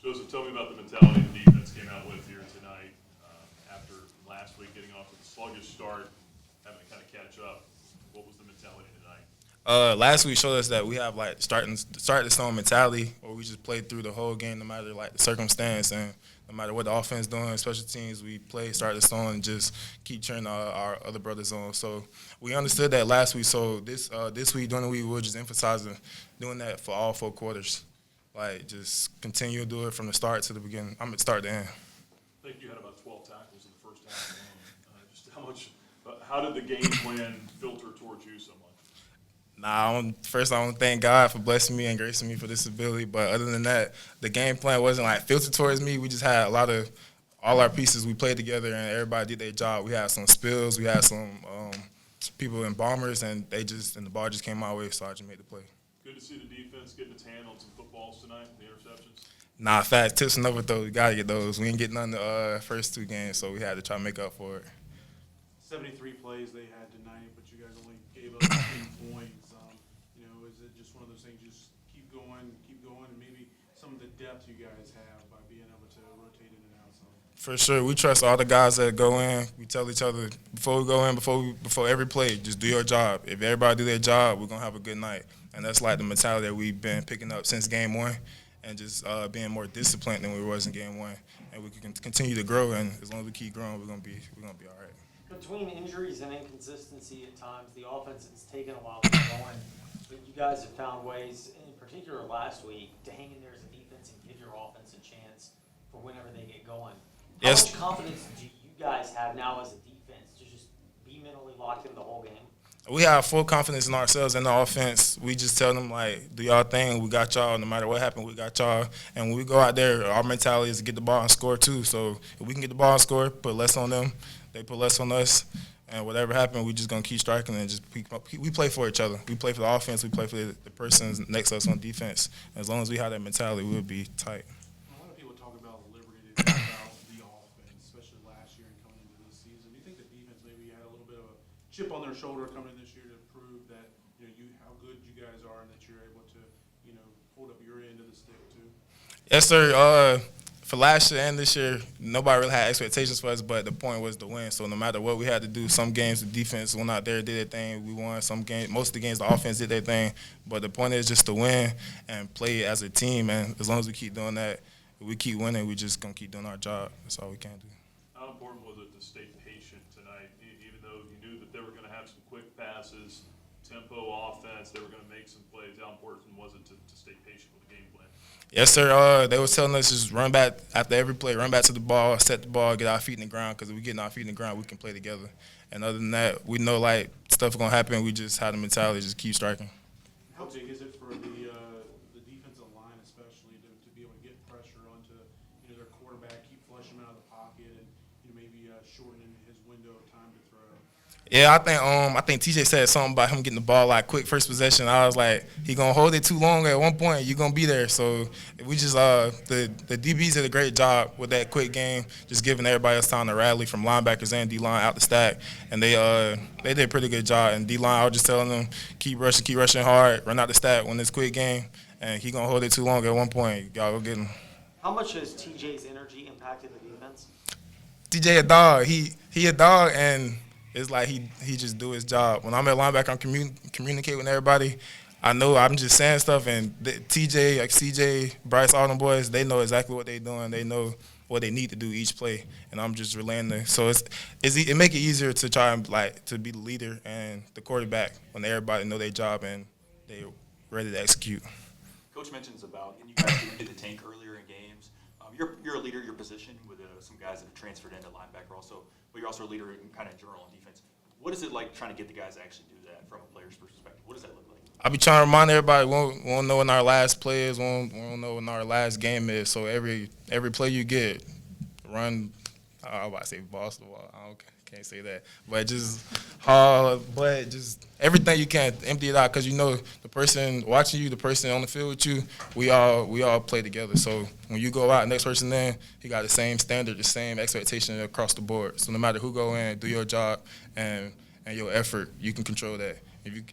Joseph, tell me about the mentality the defense came out with here tonight after last week getting off to the sluggish start, having to kind of catch up. What was the mentality tonight? Last week showed us that we have like start the stone mentality, where we just play through the whole game, no matter like the circumstance and no matter what the offense doing, special teams. We play start the stone and just keep cheering our other brothers on. So we understood that last week. So this week during the week we were just emphasizing doing that for all 4 quarters, like just continue to do it from the start to the beginning. Start to end. I think you had about 12 tackles in the first half alone. Just how much? How did the game plan filter towards you so much? First, I want to thank God for blessing me and gracing me for this ability. But other than that, the game plan wasn't like filtered towards me. We just had all our pieces. We played together and everybody did their job. We had some spills. We had some people in bombers, and the ball just came my way, so I just made the play. Good to see the defense getting its hand on some footballs tonight, the interceptions. Fast tips and overthrows. We got to get those. We didn't get none the first 2 games, so we had to try to make up for it. 73 plays they had tonight, but you guys only gave up 10 points. Is it just one of those things, just keep going, and maybe some of the depth you guys have by being able to rotate in and out some? For sure. We trust all the guys that go in. We tell each other before we go in, before every play, just do your job. If everybody do their job, we're going to have a good night. And that's like the mentality that we've been picking up since game 1, and just being more disciplined than we was in game 1. And we can continue to grow, and as long as we keep growing, we're gonna be all right. Between injuries and inconsistency at times, the offense has taken a while to get going, but you guys have found ways, in particular last week, to hang in there as a defense and give your offense a chance for whenever they get going. How much confidence do you guys have now as a defense to just be mentally locked in the whole game? We have full confidence in ourselves and the offense. We just tell them, like, do y'all thing. We got y'all. No matter what happened, we got y'all. And when we go out there, our mentality is to get the ball and score too. So if we can get the ball and score, put less on them, they put less on us. And whatever happened, we just going to keep striking and just we play for each other. We play for the offense. We play for the person next to us on defense. As long as we have that mentality, we'll be tight. A lot of people talk about liberty, they talk about the offense, especially last year and coming into this season. Do you think the defense maybe had a little bit of a chip on their shoulder coming in this year to prove that how good you guys are and that you're able to hold up your end of the stick too? Yes, sir. For last year and this year, nobody really had expectations for us, but the point was to win. So no matter what we had to do, some games the defense went out there, did their thing, we won. Some games, most of the games the offense did their thing. But the point is just to win and play as a team. And as long as we keep doing that, we keep winning, we just gonna keep doing our job. That's all we can do. How important was it to stay patient tonight, even though you knew that they were going to have some quick passes, tempo offense, they were going to make some plays? How important was it to stay patient with the game plan? Yes, sir. They was telling us just run back after every play, run back to the ball, set the ball, get our feet in the ground, because if we get our feet in the ground, we can play together. And other than that, we know, like, stuff is going to happen. We just have the mentality to just keep striking. How big is it for the defensive line, especially, to be able to get pressure onto their quarterback, keep flushing him out of the pocket, and maybe shortening his window of time to throw? Yeah, I think TJ said something about him getting the ball like quick first possession. I was like, he gonna hold it too long at one point, you're gonna be there. So we just the DBs did a great job with that quick game, just giving everybody else time to rally from linebackers and D-line out the stack. And they did a pretty good job. And D-line, I was just telling them, keep rushing hard, run out the stack when it's quick game, and he gonna hold it too long at one point. Y'all go get him. How much has TJ's energy impacted the defense? TJ a dog. He a dog, and it's like he just do his job. When I'm at linebacker, I'm communicate with everybody. I know I'm just saying stuff, and TJ, like CJ, Bryce, all them boys, they know exactly what they're doing. They know what they need to do each play, and I'm just relaying them. So it make it easier to try and to be the leader and the quarterback when everybody know their job and they ready to execute. Coach mentions about, and you guys did the tank earlier in games. You're a leader in your position with some guys that have transferred into linebacker also, but you're also a leader in kind of general on defense. What is it like trying to get the guys to actually do that from a player's perspective? What does that look like? I be trying to remind everybody we won't know when our last play is, we won't know when our last game is. So every play you get, run. I was about to say balls to the wall. Can't say that, but just just everything you can, empty it out, because the person watching you, the person on the field with you, we all play together. So when you go out, next person in, he got the same standard, the same expectation across the board. So no matter who go in, do your job and your effort, you can control that.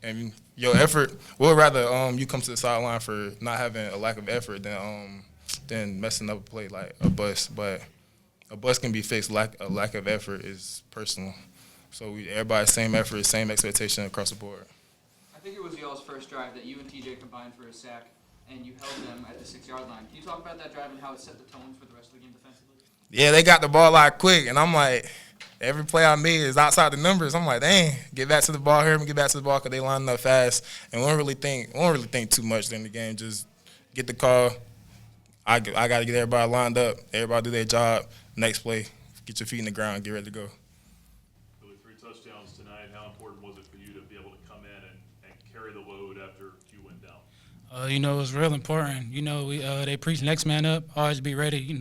And your effort, we'll rather you come to the sideline for not having a lack of effort than than messing up a play like a bust. But a bust can be fixed. A lack of effort is personal. So everybody same effort, same expectation across the board. I think it was y'all's first drive that you and TJ combined for a sack, and you held them at the 6-yard line. Can you talk about that drive and how it set the tone for the rest of the game defensively? Yeah, they got the ball out quick, and I'm like, every play I made is outside the numbers. I'm like, dang, get back to the ball, hear me get back to the ball because they line up fast, and we don't really think too much during the game. Just get the call. I got to get everybody lined up. Everybody do their job. Next play, get your feet in the ground, get ready to go. Really, 3 touchdowns tonight. How important was it for you to be able to come in and carry the load after Q went down? It was real important. They preach next man up, always be ready.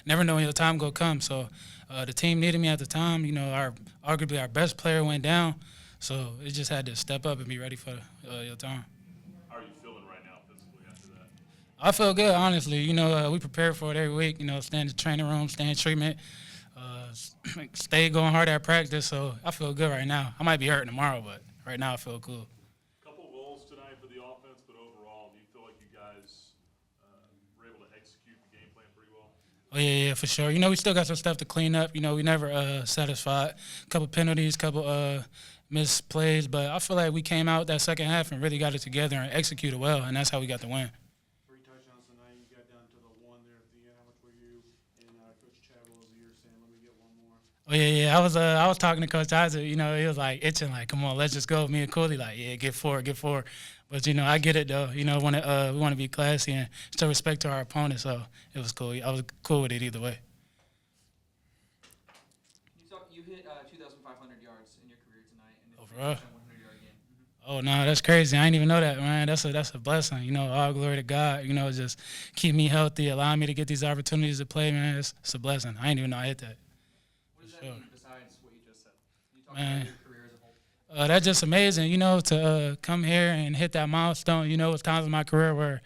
Never know when your time gonna come. So the team needed me at the time. Arguably our best player went down, so it just had to step up and be ready for your time. How are you feeling right now physically after that? I feel good, honestly. We prepare for it every week. Stay in the training room, stay in treatment, stay going hard at practice. So I feel good right now. I might be hurt tomorrow, but right now I feel cool. Couple woes tonight for the offense, but overall, do you feel like you guys were able to execute the game plan pretty well? Oh, yeah, for sure. We still got some stuff to clean up. We never satisfied. A couple penalties, couple missed plays, but I feel like we came out that second half and really got it together and executed well, and that's how we got the win. 3 touchdowns tonight. You got down to the 1 there at the end. How much were you and Coach Chadwell as you're saying, let me get 1 more? Oh, yeah. I was talking to Coach Isaac. He was like itching, like, come on, let's just go. Me and Cooley, like, yeah, get 4. But I get it though. We want to be classy and show respect to our opponent. So it was cool. I was cool with it either way. You hit 2,500 yards in your career tonight, and it's For real? a 100-yard game. Oh no, that's crazy. I didn't even know that, man. That's a blessing. All glory to God. Just keep me healthy, allow me to get these opportunities to play, man. It's a blessing. I didn't even know I hit that. What does that Sure. mean besides what you just said? Can you talk Man. about your career as a whole? That's just amazing, to come here and hit that milestone. It was times in my career where,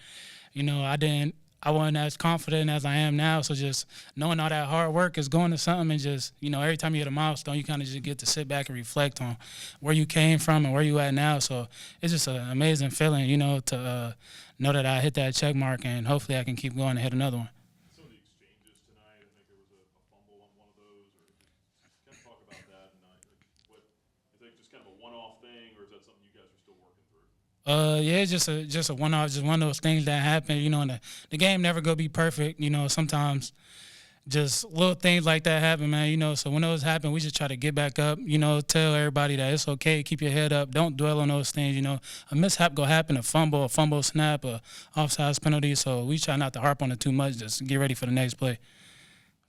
I wasn't as confident as I am now. So just knowing all that hard work is going to something, and just, every time you hit a milestone, you kind of just get to sit back and reflect on where you came from and where you at now. So it's just an amazing feeling, to know that I hit that check mark, and hopefully I can keep going and hit another one. Some of the exchanges tonight, I think there was a fumble on one of those, or just kind of talk about that. And what is that just kind of a one-off thing, or is that something you guys are still working through? Yeah, it's just a one-off, just one of those things that happen. And the game never gonna be perfect. Sometimes just little things like that happen, man. So when those happen, we just try to get back up. Tell everybody that it's okay. Keep your head up. Don't dwell on those things. A mishap gonna happen, a fumble snap, a offsides penalty. So we try not to harp on it too much. Just get ready for the next play.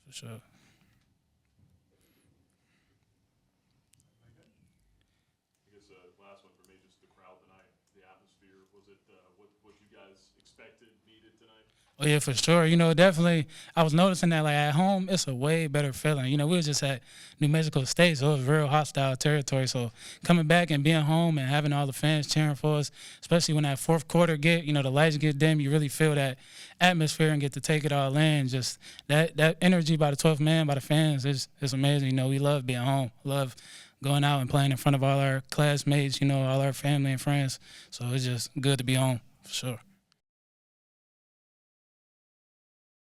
For sure. I guess last one for me, just the crowd tonight, the atmosphere. Was it what you guys expected, needed tonight? Oh, yeah, for sure. Definitely, I was noticing that, like, at home, it's a way better feeling. We were just at New Mexico State, so it was real hostile territory. So coming back and being home and having all the fans cheering for us, especially when that fourth quarter the lights get dim, you really feel that atmosphere and get to take it all in. Just that energy by the 12th man, by the fans, is amazing. We love being home, love going out and playing in front of all our classmates, all our family and friends. So it's just good to be home, for sure.